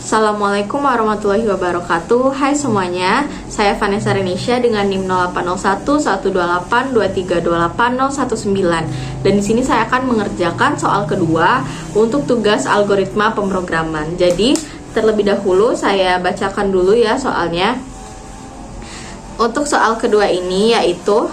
Assalamualaikum warahmatullahi wabarakatuh. Hai semuanya, saya Vanessa Renisha dengan NIM 0801 128 2328 019. Dan di sini saya akan mengerjakan soal kedua untuk tugas algoritma pemrograman. Jadi, terlebih dahulu saya bacakan dulu ya soalnya. Untuk soal kedua ini yaitu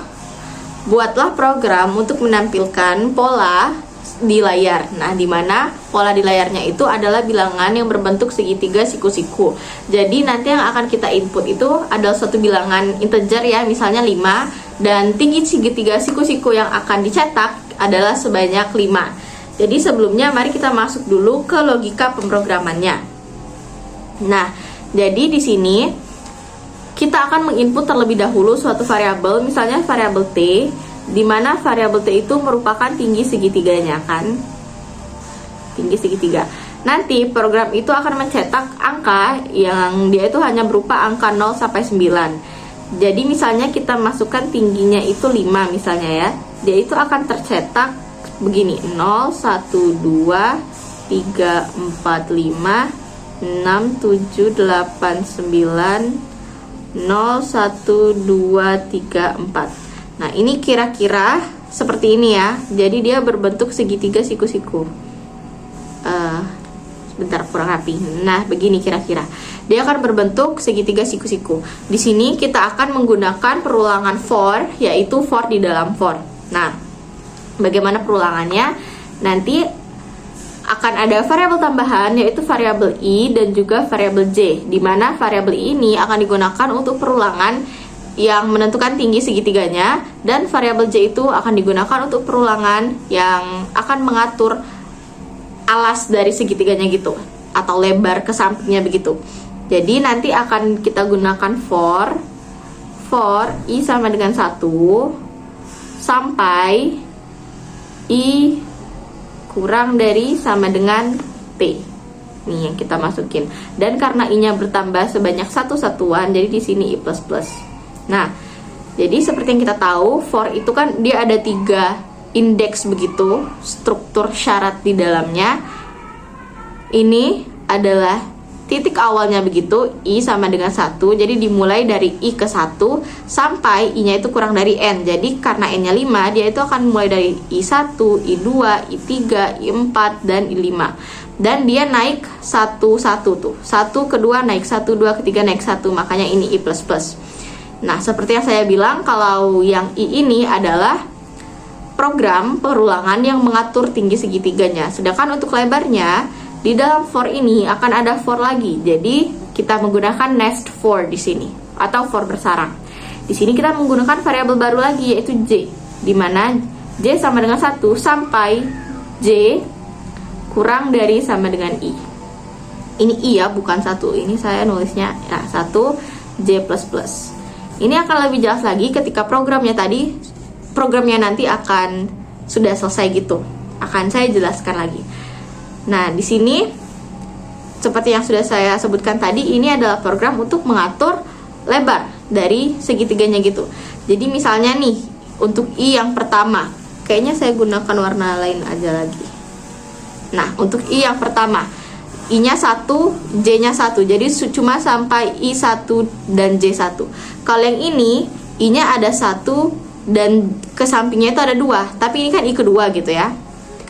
buatlah program untuk menampilkan pola di layar. Nah, di mana pola di layarnya itu adalah bilangan yang berbentuk segitiga siku-siku. Jadi nanti yang akan kita input itu adalah suatu bilangan integer ya, misalnya 5, dan tinggi segitiga siku-siku yang akan dicetak adalah sebanyak 5. Jadi sebelumnya mari kita masuk dulu ke logika pemrogramannya. Nah, jadi di sini kita akan menginput terlebih dahulu suatu variabel, misalnya variabel T, di mana variabel T itu merupakan tinggi segitiganya kan, tinggi segitiga. Nanti program itu akan mencetak angka yang dia itu hanya berupa angka 0 sampai 9. Jadi misalnya kita masukkan tingginya itu 5 misalnya ya, dia itu akan tercetak begini, 0 1 2 3 4 5 6 7 8 9 0 1 2 3 4. Nah, ini kira-kira seperti ini ya. Jadi dia berbentuk segitiga siku-siku. Sebentar, kurang rapi. Nah, begini kira-kira. Dia akan berbentuk segitiga siku-siku. Di sini kita akan menggunakan perulangan for, yaitu for di dalam for. Nah, bagaimana perulangannya? Nanti akan ada variabel tambahan, yaitu variabel i dan juga variabel j, di mana variabel ini akan digunakan untuk perulangan yang menentukan tinggi segitiganya, dan variabel j itu akan digunakan untuk perulangan yang akan mengatur alas dari segitiganya gitu, atau lebar ke sampingnya begitu. Jadi nanti akan kita gunakan for i sama dengan 1 sampai i kurang dari sama dengan t. Nih yang kita masukin. Dan karena i-nya bertambah sebanyak satu satuan, jadi di sini i++. Nah, jadi seperti yang kita tahu, for itu kan dia ada 3 indeks begitu, struktur syarat di dalamnya. Ini adalah titik awalnya begitu, i sama dengan 1. Jadi dimulai dari i ke 1 sampai i-nya itu kurang dari n. Jadi karena n-nya 5, dia itu akan mulai dari i1, i2, i3, i4, dan i5. Dan dia naik 1 tuh. 1 kedua naik 1, 2 ketiga naik 1, makanya ini i++. Nah, seperti yang saya bilang, kalau yang I ini adalah program perulangan yang mengatur tinggi segitiganya. Sedangkan untuk lebarnya, di dalam for ini akan ada for lagi. Jadi, kita menggunakan nest for di sini, atau for bersarang. Di sini kita menggunakan variabel baru lagi, yaitu j, di mana j sama dengan 1 sampai j kurang dari sama dengan i. Ini i ya, bukan 1. Ini saya nulisnya ya 1 j++. Ini akan lebih jelas lagi ketika programnya nanti akan sudah selesai gitu. Akan saya jelaskan lagi. Nah, di sini seperti yang sudah saya sebutkan tadi, ini adalah program untuk mengatur lebar dari segitiganya gitu. Jadi misalnya nih, untuk i yang pertama, kayaknya saya gunakan warna lain aja lagi. Nah, untuk i yang pertama, I-nya 1, J-nya 1. Jadi cuma sampai I1 dan J1. Kalau yang ini, I-nya ada 1 dan ke sampingnya itu ada 2. Tapi ini kan I kedua gitu ya,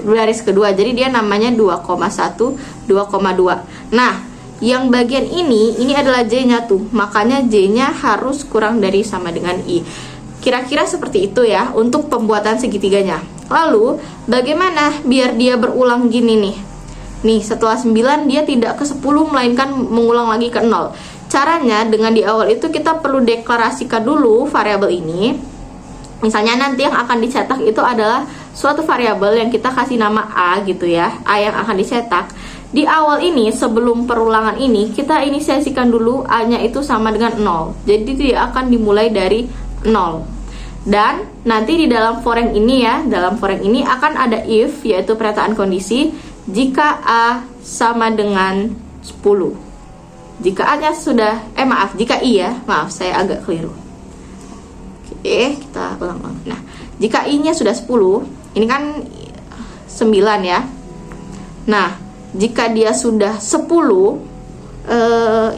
baris kedua. Jadi dia namanya 2,1, 2,2. Nah, yang bagian ini adalah J-nya tuh. Makanya J-nya harus kurang dari sama dengan I. Kira-kira seperti itu ya untuk pembuatan segitiganya. Lalu, bagaimana biar dia berulang gini nih? Nih, setelah 9 dia tidak ke 10 melainkan mengulang lagi ke 0. Caranya dengan di awal itu kita perlu deklarasikan dulu variabel ini. Misalnya nanti yang akan dicetak itu adalah suatu variabel yang kita kasih nama A gitu ya, A yang akan dicetak. Di awal ini sebelum perulangan ini kita inisiasikan dulu A-nya itu sama dengan 0. Jadi dia akan dimulai dari 0. Dan nanti di dalam for yang ini ya, dalam for yang ini akan ada if, yaitu pernyataan kondisi jika A sama dengan 10. Jika A-nya sudah, jika I ya, saya agak keliru. Oke, kita ulang-ulang. Nah, jika I-nya sudah 10, ini kan 9 ya. Nah, jika dia sudah 10,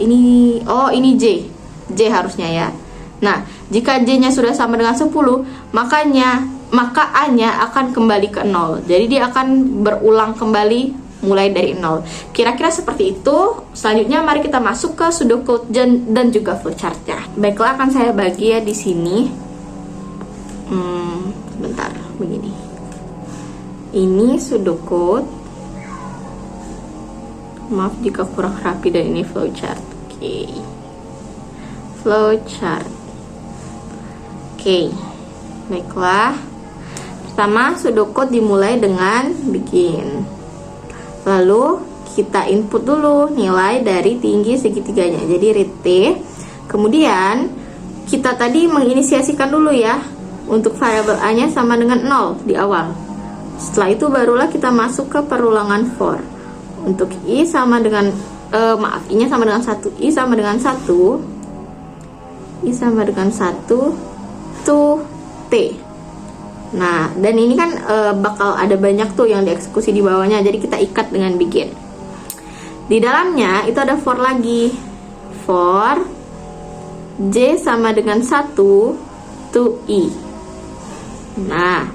ini J harusnya ya. Nah, jika J-nya sudah sama dengan 10, maka A-nya akan kembali ke 0. Jadi dia akan berulang kembali mulai dari 0. Kira-kira seperti itu. Selanjutnya mari kita masuk ke pseudocode dan juga flowchart-nya. Baiklah, akan saya bagi ya di sini. Bentar, begini. Ini pseudocode. Maaf jika kurang rapi, dan ini flowchart. Oke. Flowchart. Oke. Baiklah. Pertama, pseudocode dimulai dengan begin. Lalu kita input dulu nilai dari tinggi segitiganya. Jadi read T. Kemudian kita tadi menginisiasikan dulu ya, untuk variabel A nya sama dengan 0 di awal. Setelah itu barulah kita masuk ke perulangan for. Untuk I sama dengan I nya sama dengan 1. I sama dengan 1. I sama dengan 1 to T. Nah, dan ini kan bakal ada banyak tuh yang dieksekusi di bawahnya. Jadi kita ikat dengan begin. Di dalamnya itu ada for lagi. For J sama dengan 1 to I. Nah,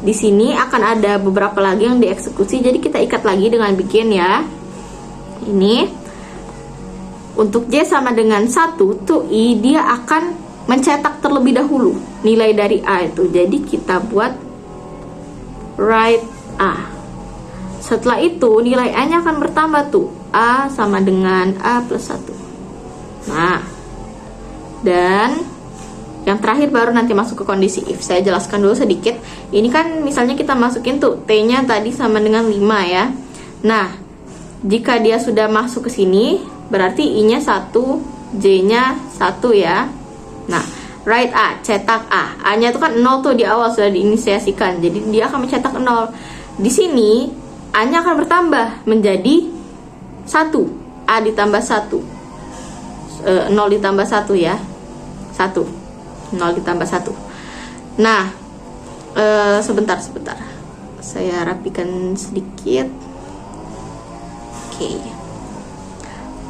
di sini akan ada beberapa lagi yang dieksekusi. Jadi kita ikat lagi dengan begin ya. Ini untuk J sama dengan 1 to I, dia akan mencetak terlebih dahulu nilai dari A itu. Jadi kita buat write A. Setelah itu nilai A nya akan bertambah tuh. A sama dengan A plus 1. Nah, dan yang terakhir baru nanti masuk ke kondisi if. Saya jelaskan dulu sedikit. Ini kan misalnya kita masukin tuh T nya tadi sama dengan 5 ya. Nah, jika dia sudah masuk ke sini, berarti I nya 1, J nya 1 ya. Nah, write A, cetak A. A nya itu kan 0 tuh di awal, sudah diinisiasikan. Jadi dia akan mencetak 0. Di sini A nya akan bertambah menjadi 1. A ditambah 1. 0 ditambah 1 ya. 1. 0 ditambah 1. Nah, sebentar. Saya rapikan sedikit. Oke.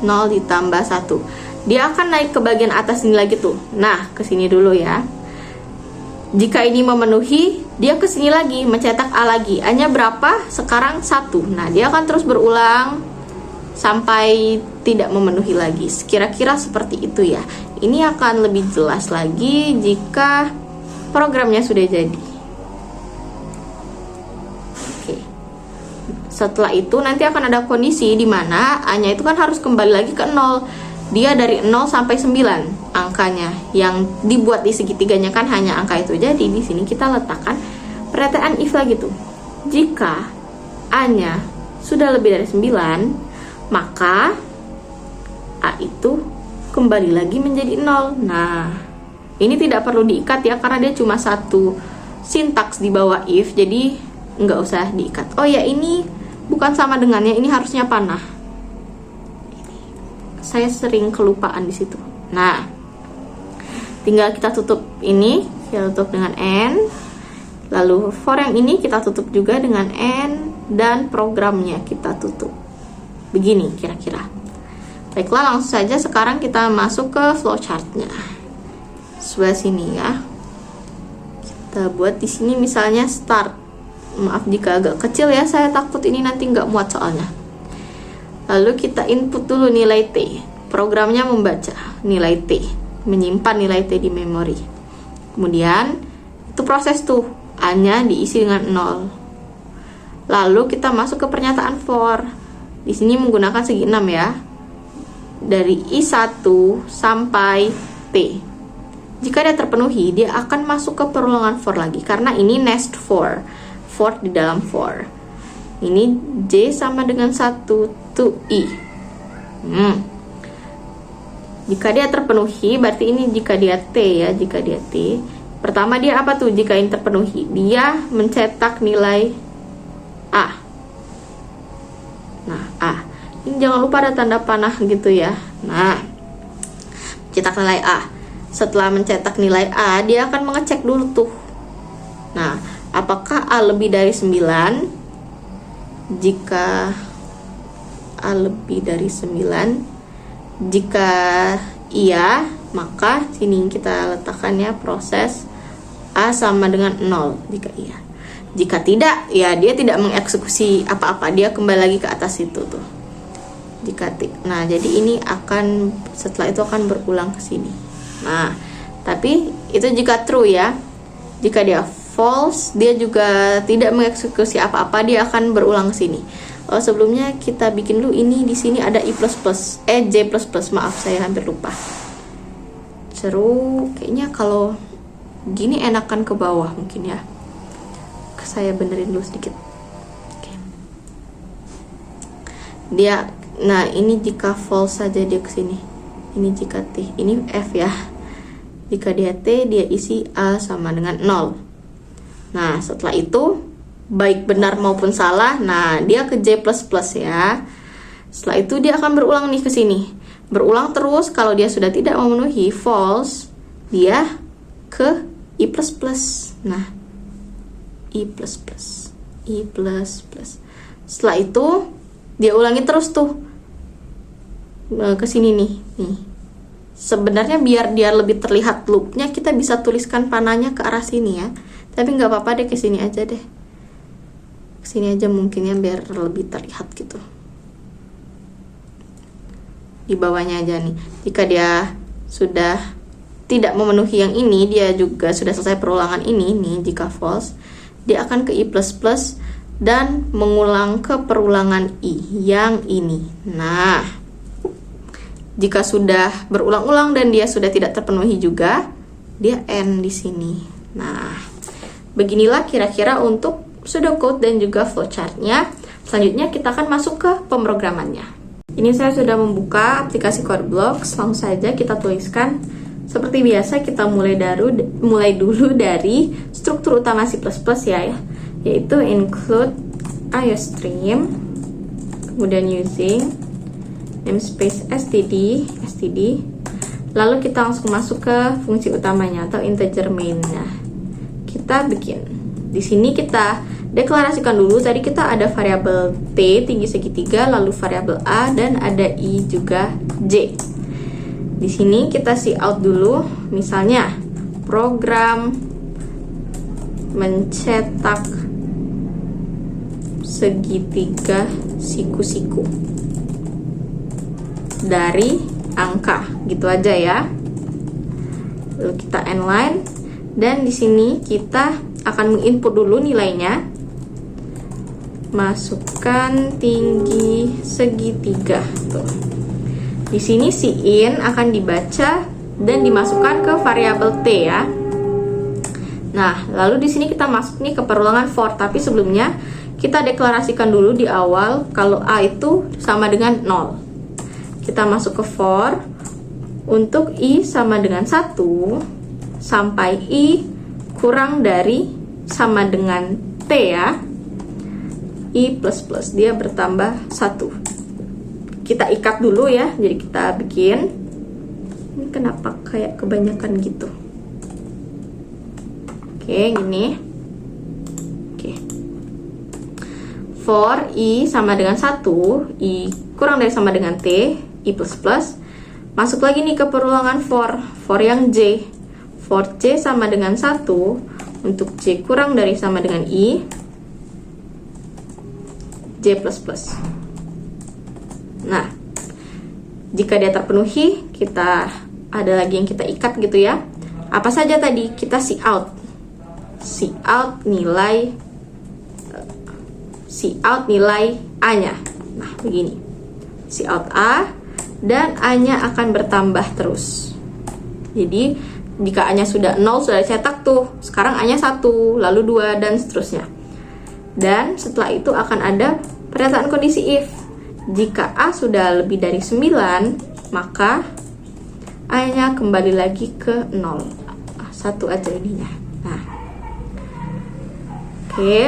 0 ditambah 1. Dia akan naik ke bagian atas ini lagi tuh. Nah, ke sini dulu ya. Jika ini memenuhi, dia ke sini lagi mencetak A lagi. A-nya berapa? Sekarang 1. Nah, dia akan terus berulang sampai tidak memenuhi lagi. Kira-kira seperti itu ya. Ini akan lebih jelas lagi jika programnya sudah jadi. Oke. Setelah itu nanti akan ada kondisi di mana A-nya itu kan harus kembali lagi ke 0. Dia dari 0 sampai 9 angkanya. Yang dibuat di segitiganya kan hanya angka itu. Jadi di sini kita letakkan pernyataan if lagi tuh. Jika A-nya sudah lebih dari 9, maka A itu kembali lagi menjadi 0. Nah, ini tidak perlu diikat ya, karena dia cuma satu sintaks di bawah if, jadi nggak usah diikat. Oh ya, ini bukan sama dengannya, ini harusnya panah. Saya sering kelupaan di situ. Nah, tinggal kita tutup ini, kita tutup dengan N. Lalu for yang ini kita tutup juga dengan N, dan programnya kita tutup. Begini kira-kira. Baiklah, langsung saja sekarang kita masuk ke flowchart-nya. Sebelah sini ya. Kita buat di sini misalnya start. Maaf jika agak kecil ya, saya takut ini nanti nggak muat soalnya. Lalu kita input dulu nilai T. Programnya membaca nilai T, menyimpan nilai T di memori. Kemudian itu proses tuh, A-nya diisi dengan 0. Lalu kita masuk ke pernyataan for. Di sini menggunakan segi 6 ya. Dari I1 sampai T. Jika dia terpenuhi, dia akan masuk ke perulangan for lagi, karena ini nest for di dalam for. Ini J sama dengan 1 to I. Jika dia terpenuhi, berarti ini jika dia T ya. Jika dia T, pertama dia apa tuh jika ini terpenuhi? Dia mencetak nilai A. Nah, A. Ini jangan lupa ada tanda panah gitu ya. Nah, cetak nilai A. Setelah mencetak nilai A, dia akan mengecek dulu tuh. Nah, apakah A lebih dari 9? Jika A lebih dari 9? Jika iya, maka sini kita letakkannya proses A sama dengan 0 jika iya. Jika tidak, ya dia tidak mengeksekusi apa-apa, dia kembali lagi ke atas itu tuh. Jika nah, jadi ini akan setelah itu akan berulang ke sini. Nah, tapi itu jika true ya. Jika dia false, dia juga tidak mengeksekusi apa-apa, dia akan berulang ke sini. Sebelumnya kita bikin dulu ini, di sini ada J++, maaf saya hampir lupa. Seru, kayaknya kalau gini enakan ke bawah mungkin ya. Saya benerin dulu sedikit. Oke. Nah ini jika false saja dia ke sini. Ini jika T, ini F ya. Jika dia T, dia isi A sama dengan 0. Nah setelah itu baik benar maupun salah, nah dia ke J++ ya. Setelah itu dia akan berulang nih ke sini. Berulang terus, kalau dia sudah tidak memenuhi false, dia ke I++. Nah I++. Setelah itu dia ulangi terus tuh ke sini nih. Sebenarnya biar dia lebih terlihat loopnya, kita bisa tuliskan panahnya ke arah sini ya. Tapi nggak apa-apa deh, ke sini aja deh. Ke sini aja mungkinnya biar lebih terlihat gitu. Di bawahnya aja nih. Jika dia sudah tidak memenuhi yang ini, dia juga sudah selesai perulangan ini nih, jika false, dia akan ke I++ dan mengulang ke perulangan I yang ini. Nah, jika sudah berulang-ulang dan dia sudah tidak terpenuhi juga, dia N di sini. Nah, beginilah kira-kira untuk pseudocode dan juga flowchart-nya. Selanjutnya kita akan masuk ke pemrogramannya. Ini saya sudah membuka aplikasi CodeBlocks. Langsung saja kita tuliskan. Seperti biasa kita mulai dulu dari struktur utama C++ ya, yaitu include IOStream, kemudian using namespace std, lalu kita langsung masuk ke fungsi utamanya atau integer main-nya. Kita bikin. Di sini kita deklarasikan dulu, tadi kita ada variabel T tinggi segitiga, lalu variabel A, dan ada I juga J. Di sini kita out dulu, misalnya program mencetak segitiga siku-siku dari angka, gitu aja ya. Lalu kita inline, dan di sini kita akan menginput dulu nilainya. Masukkan tinggi segitiga tuh. Di sini si in akan dibaca dan dimasukkan ke variabel T ya. Nah, lalu di sini kita masuk nih ke perulangan for, tapi sebelumnya kita deklarasikan dulu di awal kalau A itu sama dengan 0. Kita masuk ke for untuk I sama dengan 1 sampai I kurang dari sama dengan T ya. I++, dia bertambah 1. Kita ikat dulu ya, jadi kita bikin. Ini kenapa kayak kebanyakan gitu? Oke, gini. Oke. For I sama dengan 1, I kurang dari sama dengan T, I++. Masuk lagi nih ke perulangan for yang J. For J sama dengan 1, untuk J kurang dari sama dengan I, J++. Nah, jika dia terpenuhi, kita ada lagi yang kita ikat gitu ya. Apa saja tadi? Kita cout nilai A-nya. Nah, begini. Cout A, dan A-nya akan bertambah terus. Jadi, jika A-nya sudah 0, sudah dicetak tuh. Sekarang A-nya 1, lalu 2, dan seterusnya. Dan setelah itu akan ada pernyataan kondisi if. Jika A sudah lebih dari 9, maka A-nya kembali lagi ke 0. 1 aja ininya. Nah, oke.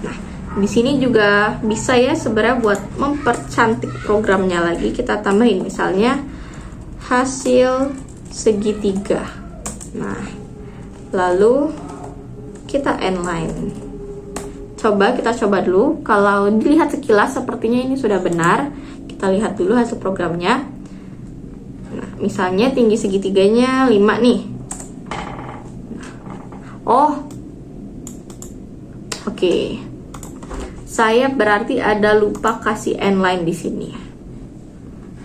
Nah, di sini juga bisa ya sebenarnya buat mempercantik programnya lagi. Kita tambahin misalnya hasil segitiga. Nah, lalu kita inline. kita coba dulu. Kalau dilihat sekilas sepertinya ini sudah benar. Kita lihat dulu hasil programnya. Nah, misalnya tinggi segitiganya 5 nih. Oh, oke. Saya berarti ada lupa kasih end line di sini.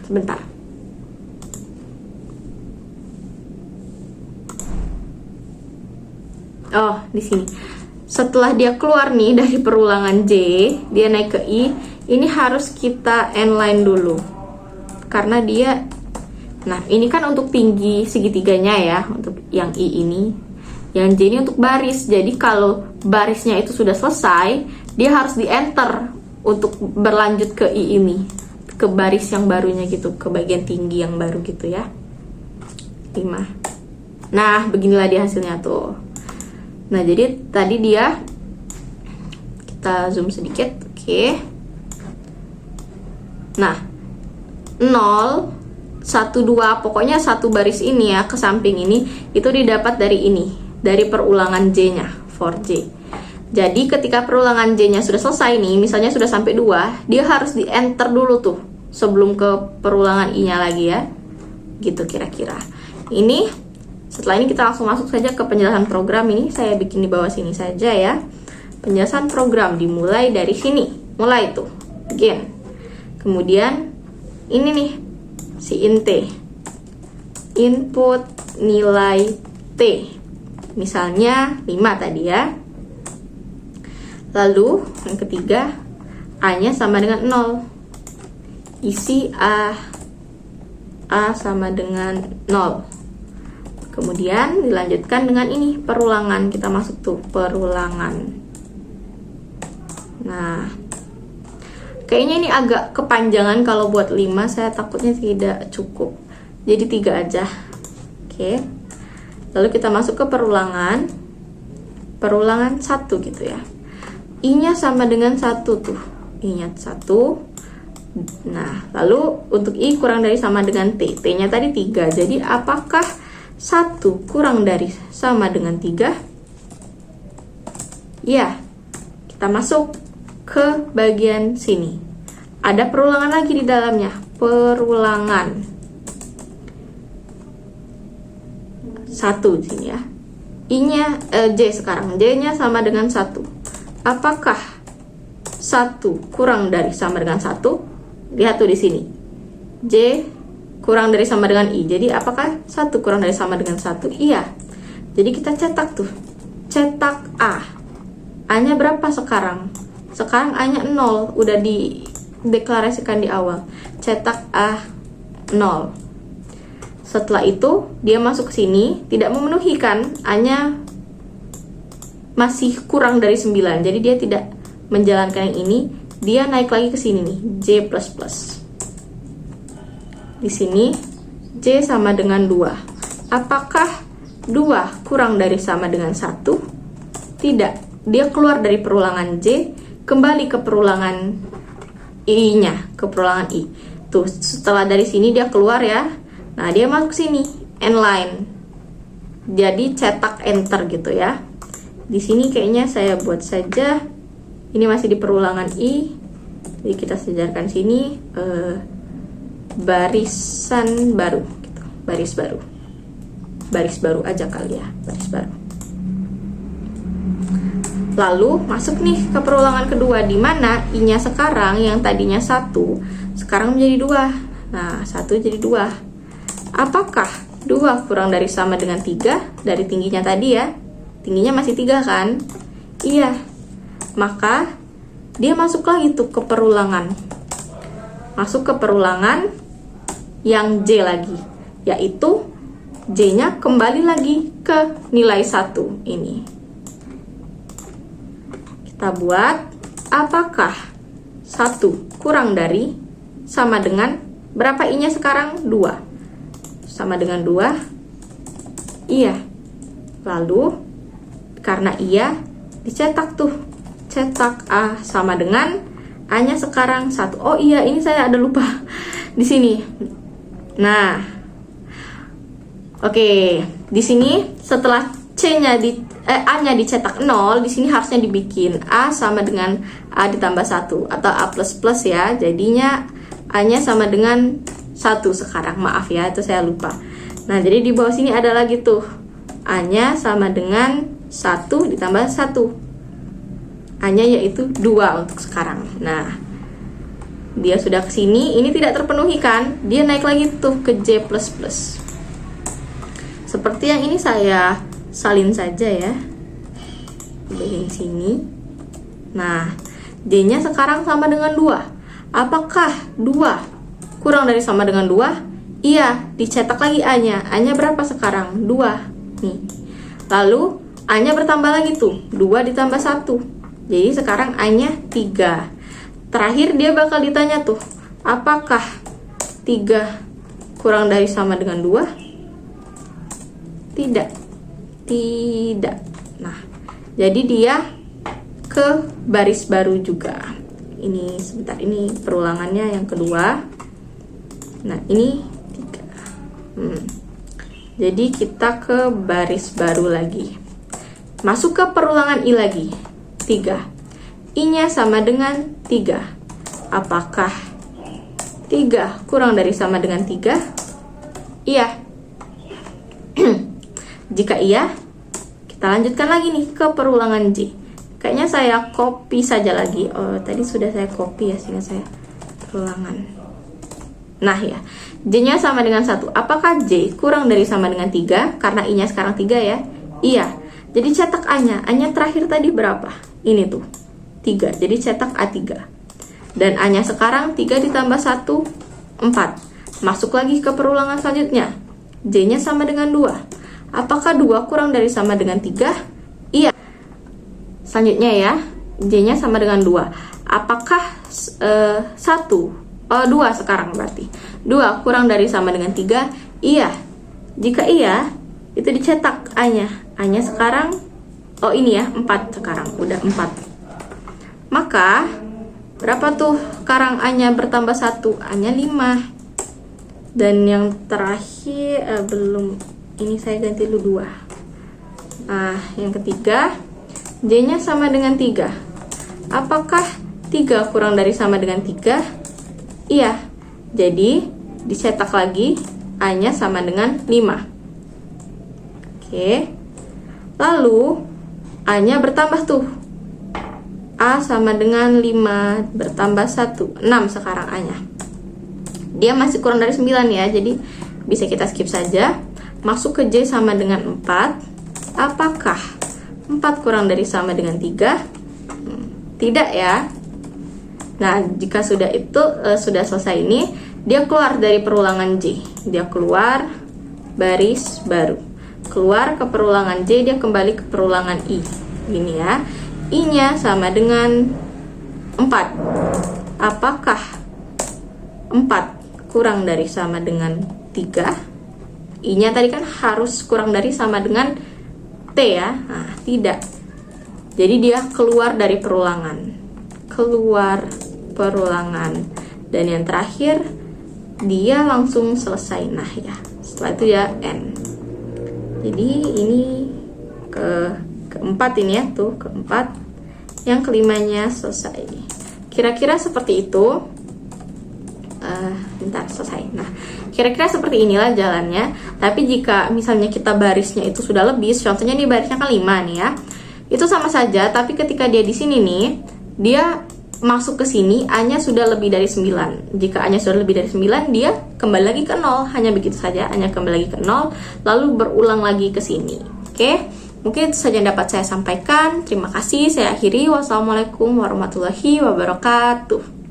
Sebentar. Oh, di sini. Setelah dia keluar nih dari perulangan J, dia naik ke I, ini harus kita end line dulu. Karena dia, nah ini kan untuk tinggi segitiganya ya, untuk yang I ini. Yang J ini untuk baris. Jadi kalau barisnya itu sudah selesai, dia harus di enter untuk berlanjut ke I ini, ke baris yang barunya gitu, ke bagian tinggi yang baru gitu ya. 5. Nah, beginilah dia hasilnya tuh. Nah, jadi tadi dia, kita zoom sedikit, oke. Nah, 0, 1, 2, pokoknya satu baris ini ya, ke samping ini, itu didapat dari ini, dari perulangan J-nya, for J. Jadi ketika perulangan J-nya sudah selesai nih, misalnya sudah sampai 2, dia harus di enter dulu tuh, sebelum ke perulangan I-nya lagi ya. Gitu kira-kira. Ini setelah ini kita langsung masuk saja ke penjelasan program. Ini saya bikin di bawah sini saja ya. Penjelasan program dimulai dari sini. Mulai tuh. Begin. Kemudian ini nih si int T. Input nilai T. Misalnya 5 tadi ya. Lalu yang ketiga, A-nya sama dengan 0. Isi A sama dengan 0. Kemudian dilanjutkan dengan ini, perulangan. Kita masuk tuh, perulangan. Nah, kayaknya ini agak kepanjangan kalau buat 5. Saya takutnya tidak cukup. Jadi 3 aja. Oke. Lalu kita masuk ke perulangan. Perulangan 1 gitu ya. I-nya sama dengan 1 tuh. I-nya 1. Nah, lalu untuk I kurang dari sama dengan T. T-nya tadi 3. Jadi apakah 1 kurang dari sama dengan 3? Ya, kita masuk ke bagian sini. Ada perulangan lagi di dalamnya. Perulangan 1 di sini ya. I-nya J sekarang. J-nya sama dengan 1. Apakah 1 kurang dari sama dengan 1? Lihat tuh di sini. J kurang dari sama dengan I. Jadi apakah 1 kurang dari sama dengan 1? Iya. Jadi kita cetak tuh. Cetak A. A-nya berapa sekarang? Sekarang A-nya 0. Udah dideklarasikan di awal. Cetak A 0. Setelah itu dia masuk ke sini, tidak memenuhi kan? A-nya masih kurang dari 9. Jadi dia tidak menjalankan yang ini. Dia naik lagi ke sini nih, J++. Di sini J sama dengan 2. Apakah 2 kurang dari sama dengan 1? Tidak. Dia keluar dari perulangan J, kembali ke perulangan I-nya, ke perulangan I. Tuh, setelah dari sini dia keluar ya. Nah, dia masuk sini, end line. Jadi cetak enter gitu ya. Di sini kayaknya saya buat saja, ini masih di perulangan I. Jadi kita sejarkan sini barisan baru gitu. Baris baru aja kali ya, baris baru. Lalu masuk nih ke perulangan kedua, di mana I-nya sekarang yang tadinya 1 sekarang menjadi 2. Nah, 1 jadi 2. Apakah 2 kurang dari sama dengan 3 dari tingginya tadi ya? Tingginya masih 3 kan? Iya. Maka dia masuk lagi tuh ke perulangan. Masuk ke perulangan yang J lagi, yaitu J-nya kembali lagi ke nilai 1 ini. Kita buat, apakah 1 kurang dari sama dengan berapa I-nya sekarang? 2. Sama dengan 2. Iya. Lalu karena iya, dicetak tuh. Cetak A sama dengan A-nya sekarang 1. Oh iya, ini saya ada lupa di sini. Nah, oke, di sini setelah C-nya A-nya dicetak 0, di sini harusnya dibikin A sama dengan A ditambah 1 atau A plus plus ya. Jadinya A-nya sama dengan 1 sekarang. Maaf ya, itu saya lupa. Nah, jadi di bawah sini ada lagi tuh. A-nya sama dengan 1 ditambah 1. A-nya yaitu 2 untuk sekarang. Nah, dia sudah ke sini, ini tidak terpenuhi kan? Dia naik lagi tuh ke J++. Seperti yang ini saya salin saja ya, di sini. Nah, D-nya sekarang sama dengan 2. Apakah 2 kurang dari sama dengan 2? Iya, dicetak lagi A-nya. A-nya berapa sekarang? 2. Nih. Lalu A-nya bertambah lagi tuh, 2 ditambah 1. Jadi sekarang A-nya 3. Terakhir dia bakal ditanya tuh, apakah 3 kurang dari sama dengan 2? Tidak. Tidak. Nah, jadi dia ke baris baru juga. Ini sebentar, ini perulangannya yang kedua. Nah, ini 3. Jadi kita ke baris baru lagi. Masuk ke perulangan I lagi. 3. I-nya sama dengan 3. Apakah 3 kurang dari sama dengan 3? Iya. Jika iya, kita lanjutkan lagi nih ke perulangan J. Kayaknya saya copy saja lagi. Oh, tadi sudah saya copy ya, sehingga saya perulangan. Nah ya, J-nya sama dengan 1. Apakah J kurang dari sama dengan 3? Karena I-nya sekarang 3 ya. Iya. Jadi cetak A-nya. A-nya terakhir tadi berapa? Ini tuh, 3. Jadi cetak A3. Dan A-nya sekarang 3 ditambah 1, 4. Masuk lagi ke perulangan selanjutnya. J-nya sama dengan 2. Apakah 2 kurang dari sama dengan 3? Iya. Selanjutnya ya, J-nya sama dengan 2. Apakah 2 sekarang berarti 2 kurang dari sama dengan 3? Iya. Jika iya, itu dicetak A-nya. A-nya sekarang, ini ya, 4 sekarang. Udah 4. Maka, berapa tuh sekarang A-nya bertambah 1? A-nya 5. Dan yang terakhir, ini saya ganti dulu 2. Nah, yang ketiga, J-nya sama dengan 3. Apakah 3 kurang dari sama dengan 3? Iya. Jadi, dicetak lagi, A-nya sama dengan 5. Oke. Lalu, A-nya bertambah tuh. A sama dengan 5 bertambah 1. 6 sekarang A-nya. Dia masih kurang dari 9 ya, jadi bisa kita skip saja. Masuk ke J sama dengan 4. Apakah 4 kurang dari sama dengan 3? Tidak ya. Nah, jika sudah itu, sudah selesai ini, dia keluar dari perulangan J. Dia keluar baris baru. Keluar ke perulangan J, dia kembali ke perulangan I. Gini ya. I-nya sama dengan 4. Apakah 4 kurang dari sama dengan 3? I-nya tadi kan harus kurang dari sama dengan T ya. Nah, tidak. Jadi dia keluar dari perulangan. Keluar perulangan. Dan yang terakhir, dia langsung selesai. Nah ya, setelah itu ya N. Jadi ini keempat ini ya, tuh keempat. Yang kelimanya selesai. Kira-kira seperti itu. Bentar, selesai. Nah, kira-kira seperti inilah jalannya. Tapi jika misalnya kita barisnya itu sudah lebih, contohnya nih barisnya kan 5 nih ya, itu sama saja. Tapi ketika dia di sini nih, dia masuk ke sini, A-nya sudah lebih dari 9. Jika A-nya sudah lebih dari 9, dia kembali lagi ke 0. Hanya begitu saja, A-nya kembali lagi ke 0, lalu berulang lagi ke sini. Oke, mungkin itu saja yang dapat saya sampaikan. Terima kasih, saya akhiri. Wassalamualaikum warahmatullahi wabarakatuh.